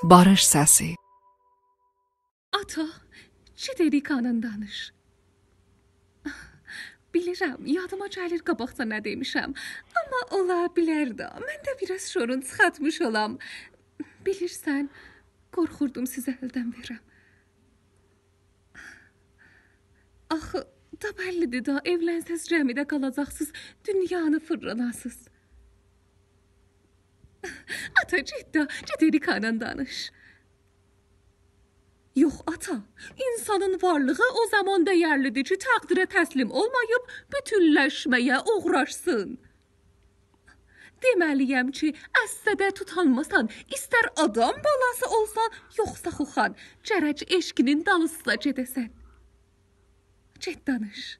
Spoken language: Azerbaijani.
Barış səsi. Ata, Çiderikanın danış. Bilirəm, yadıma gəlir qabaqda nə demişəm. Amma ola bilər də, mən də biraz şorun çıxatmış olam. Bilirsən, qorxurdum sizə əldən verəm. Axı, da bəllidir da, evlənsəz cəmidə qalacaqsınız, dünyanı fırlanasınız. Ata, Çiderikanın danış. Yox ata, insanın varlığı o zaman dəyərlidir ki, təqdirə təslim olmayıb bütünləşməyə uğraşsın. Deməliyəm ki, əssədə tutanmasan, istər adam balası olsan, yoxsa xuxan, gərək eşkinin dalısına gedəsən. Get danış.